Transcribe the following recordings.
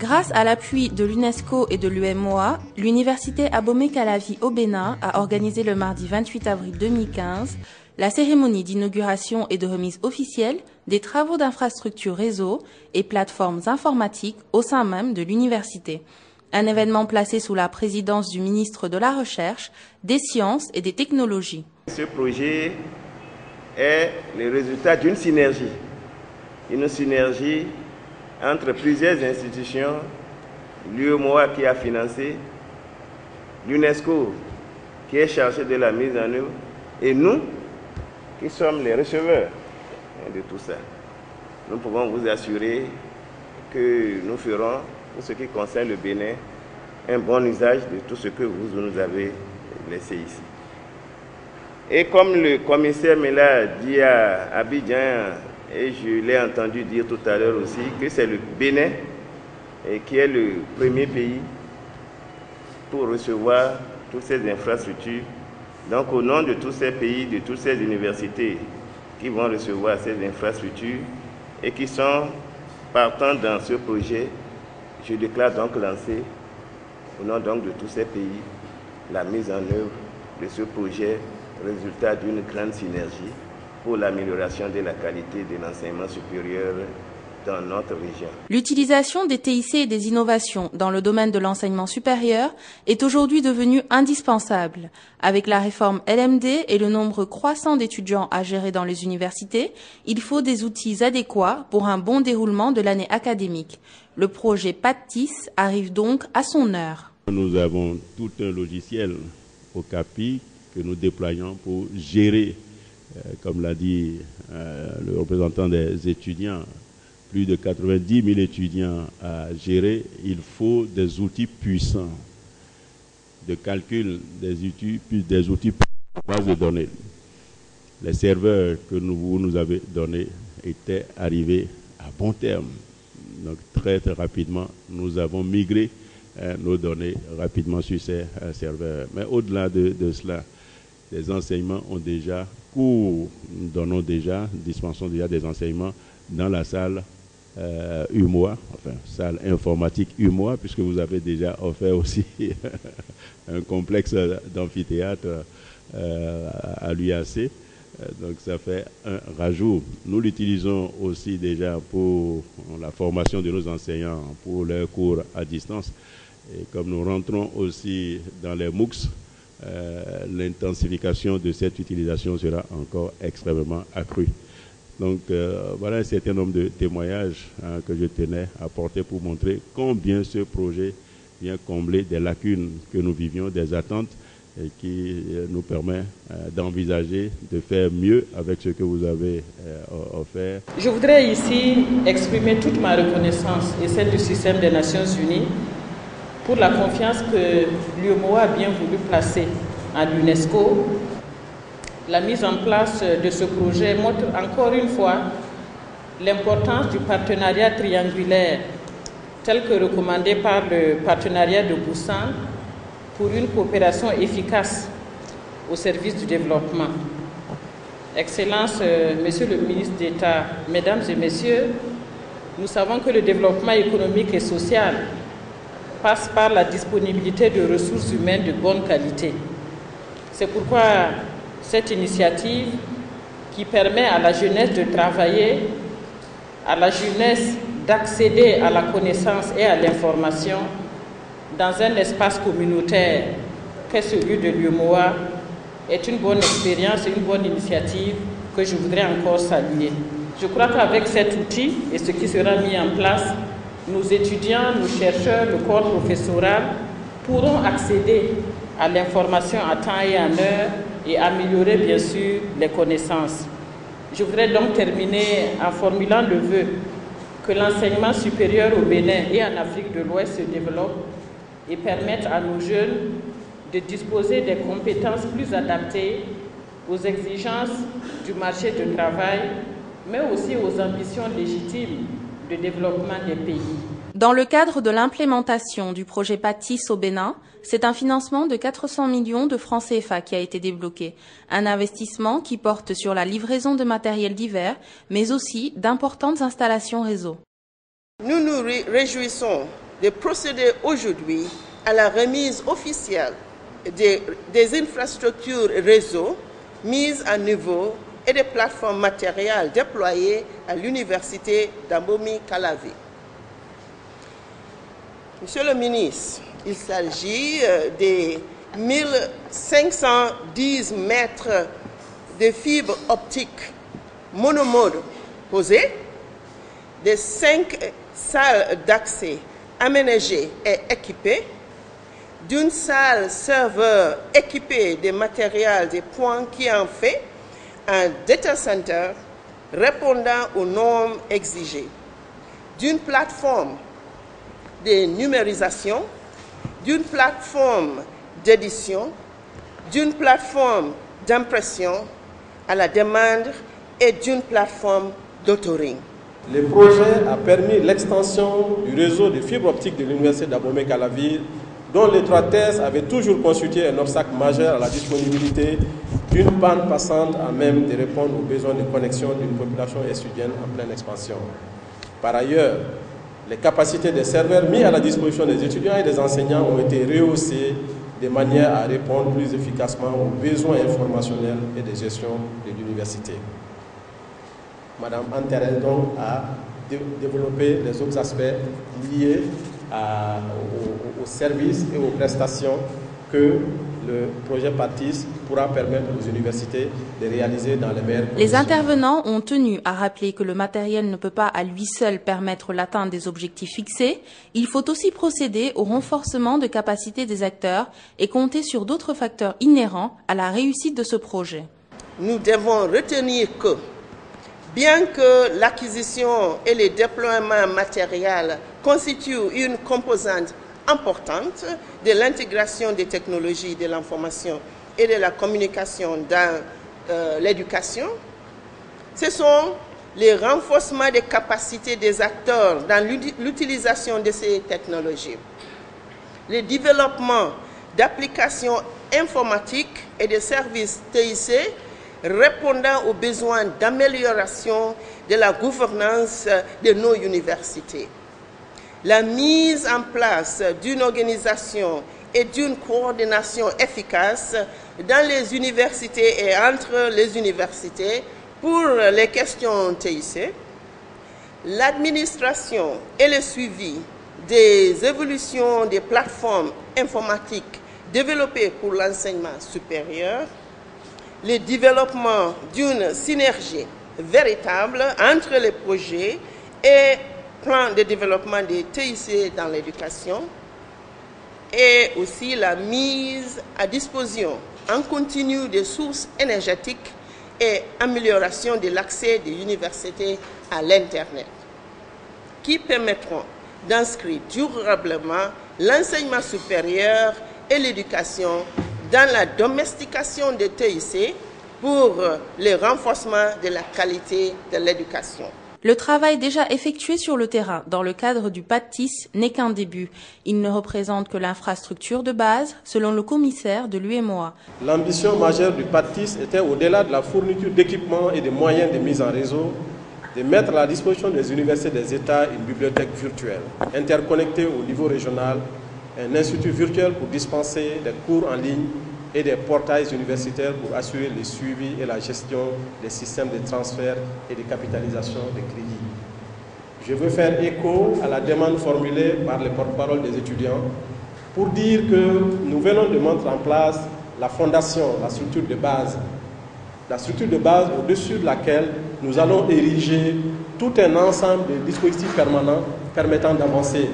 Grâce à l'appui de l'UNESCO et de l'UMOA, l'Université Abomey Calavi au Bénin a organisé le mardi 28 avril 2015 la cérémonie d'inauguration et de remise officielle des travaux d'infrastructures réseau et plateformes informatiques au sein même de l'université. Un événement placé sous la présidence du ministre de la Recherche, des Sciences et des Technologies. Ce projet est le résultat d'une synergie. Une synergie entre plusieurs institutions, l'UMOA qui a financé, l'UNESCO qui est chargé de la mise en œuvre, et nous qui sommes les receveurs de tout ça. Nous pouvons vous assurer que nous ferons, pour ce qui concerne le Bénin, un bon usage de tout ce que vous nous avez laissé ici. Et comme le commissaire me l'a dit à Abidjan, et je l'ai entendu dire tout à l'heure aussi, que c'est le Bénin qui est le premier pays pour recevoir toutes ces infrastructures. Donc au nom de tous ces pays, de toutes ces universités qui vont recevoir ces infrastructures et qui sont partant dans ce projet, je déclare donc lancer, au nom donc de tous ces pays, la mise en œuvre de ce projet, résultat d'une grande synergie pour l'amélioration de la qualité de l'enseignement supérieur dans notre région. L'utilisation des TIC et des innovations dans le domaine de l'enseignement supérieur est aujourd'hui devenue indispensable. Avec la réforme LMD et le nombre croissant d'étudiants à gérer dans les universités, il faut des outils adéquats pour un bon déroulement de l'année académique. Le projet PATIS arrive donc à son heure. Nous avons tout un logiciel au CAPI que nous déployons pour gérer, comme l'a dit le représentant des étudiants, plus de 90 000 étudiants à gérer. Il faut des outils puissants de calcul, des outils base de données. Les serveurs que vous nous avez donnés étaient arrivés à bon terme. Donc très rapidement, nous avons migré nos données rapidement sur ces serveurs. Mais au-delà de cela, les enseignements ont déjà cours. Nous dispensons déjà des enseignements dans la salle UMOA, enfin salle informatique UMOA, puisque vous avez déjà offert aussi un complexe d'amphithéâtre à l'UAC. Donc ça fait un rajout. Nous l'utilisons aussi déjà pour la formation de nos enseignants, pour leurs cours à distance. Et comme nous rentrons aussi dans les MOOCs, l'intensification de cette utilisation sera encore extrêmement accrue. Donc voilà un certain nombre de témoignages que je tenais à porter pour montrer combien ce projet vient combler des lacunes que nous vivions, des attentes, et qui nous permet d'envisager de faire mieux avec ce que vous avez offert. Je voudrais ici exprimer toute ma reconnaissance et celle du système des Nations Unies pour la confiance que l'UMOA a bien voulu placer à l'UNESCO. La mise en place de ce projet montre encore une fois l'importance du partenariat triangulaire tel que recommandé par le partenariat de Busan pour une coopération efficace au service du développement. Excellences, Monsieur le ministre d'État, Mesdames et Messieurs, nous savons que le développement économique et social passe par la disponibilité de ressources humaines de bonne qualité. C'est pourquoi cette initiative qui permet à la jeunesse de travailler, à la jeunesse d'accéder à la connaissance et à l'information dans un espace communautaire qu'est celui de l'UMOA est une bonne expérience et une bonne initiative que je voudrais encore saluer. Je crois qu'avec cet outil et ce qui sera mis en place, nos étudiants, nos chercheurs, le corps professoral pourront accéder à l'information à temps et en heure et améliorer bien sûr les connaissances. Je voudrais donc terminer en formulant le vœu que l'enseignement supérieur au Bénin et en Afrique de l'Ouest se développe et permette à nos jeunes de disposer des compétences plus adaptées aux exigences du marché du travail, mais aussi aux ambitions légitimes de développement des pays. Dans le cadre de l'implémentation du projet PATIS au Bénin, c'est un financement de 400 millions de francs CFA qui a été débloqué. Un investissement qui porte sur la livraison de matériel divers, mais aussi d'importantes installations réseau. Nous nous réjouissons de procéder aujourd'hui à la remise officielle des infrastructures réseau mises à niveau et des plateformes matérielles déployées à l'université d'Abomey-Calavi. Monsieur le ministre, il s'agit des 1510 mètres de fibres optiques monomode posées, des 5 salles d'accès aménagées et équipées, d'une salle serveur équipée de matériel de pointe qui en fait un data center répondant aux normes exigées, d'une plateforme de numérisation, d'une plateforme d'édition, d'une plateforme d'impression à la demande et d'une plateforme d'autoring. Le projet a permis l'extension du réseau de fibre optique de l'université d'Abomey-Calavi, dont l'étroitesse avait toujours constitué un obstacle majeur à la disponibilité d'une bande passante à même de répondre aux besoins de connexion d'une population étudiante en pleine expansion. Par ailleurs, les capacités des serveurs mis à la disposition des étudiants et des enseignants ont été rehaussées de manière à répondre plus efficacement aux besoins informationnels et de gestion de l'université. Madame Anterel donc a développé les autres aspects liés aux services et aux prestations que le projet PATIS pourra permettre aux universités de réaliser dans les meilleures conditions. Les intervenants ont tenu à rappeler que le matériel ne peut pas à lui seul permettre l'atteinte des objectifs fixés. Il faut aussi procéder au renforcement de capacités des acteurs et compter sur d'autres facteurs inhérents à la réussite de ce projet. Nous devons retenir que, bien que l'acquisition et le déploiement matériel constituent une composante importante de l'intégration des technologies de l'information et de la communication dans l'éducation, ce sont les renforcements des capacités des acteurs dans l'utilisation de ces technologies, le développement d'applications informatiques et de services TIC répondant aux besoins d'amélioration de la gouvernance de nos universités. La mise en place d'une organisation et d'une coordination efficace dans les universités et entre les universités pour les questions TIC, l'administration et le suivi des évolutions des plateformes informatiques développées pour l'enseignement supérieur, le développement d'une synergie véritable entre les projets et plans de développement des TIC dans l'éducation et aussi la mise à disposition en continu des sources énergétiques et amélioration de l'accès des universités à l'Internet, qui permettront d'inscrire durablement l'enseignement supérieur et l'éducation dans la domestication des TIC pour le renforcement de la qualité de l'éducation. Le travail déjà effectué sur le terrain dans le cadre du PATIS n'est qu'un début. Il ne représente que l'infrastructure de base, selon le commissaire de l'UEMOA. L'ambition majeure du PATIS était, au-delà de la fourniture d'équipements et de moyens de mise en réseau, de mettre à la disposition des universités des États une bibliothèque virtuelle, interconnectée au niveau régional, un institut virtuel pour dispenser des cours en ligne et des portails universitaires pour assurer le suivi et la gestion des systèmes de transfert et de capitalisation des crédits. Je veux faire écho à la demande formulée par les porte-parole des étudiants pour dire que nous venons de mettre en place la fondation, la structure de base au-dessus de laquelle nous allons ériger tout un ensemble de dispositifs permanents permettant d'avancer.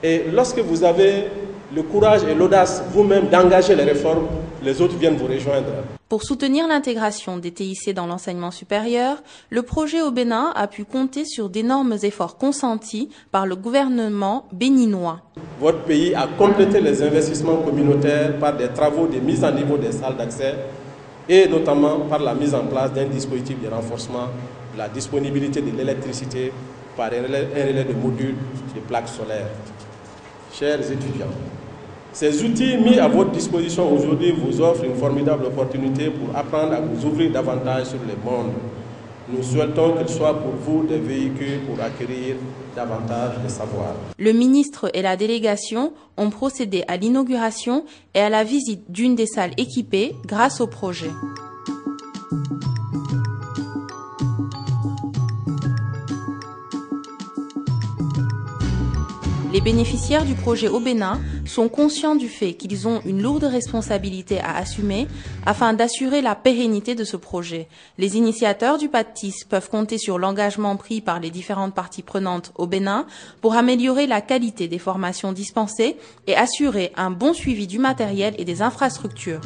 Et lorsque vous avez le courage et l'audace vous-même d'engager les réformes, les autres viennent vous rejoindre. Pour soutenir l'intégration des TIC dans l'enseignement supérieur, le projet au Bénin a pu compter sur d'énormes efforts consentis par le gouvernement béninois. Votre pays a complété les investissements communautaires par des travaux de mise à niveau des salles d'accès et notamment par la mise en place d'un dispositif de renforcement de la disponibilité de l'électricité par un relais de modules de plaques solaires. Chers étudiants, ces outils mis à votre disposition aujourd'hui vous offrent une formidable opportunité pour apprendre à vous ouvrir davantage sur le monde. Nous souhaitons qu'ils soient pour vous des véhicules pour acquérir davantage de savoir. Le ministre et la délégation ont procédé à l'inauguration et à la visite d'une des salles équipées grâce au projet. Les bénéficiaires du projet au Bénin sont conscients du fait qu'ils ont une lourde responsabilité à assumer afin d'assurer la pérennité de ce projet. Les initiateurs du PADTIS peuvent compter sur l'engagement pris par les différentes parties prenantes au Bénin pour améliorer la qualité des formations dispensées et assurer un bon suivi du matériel et des infrastructures.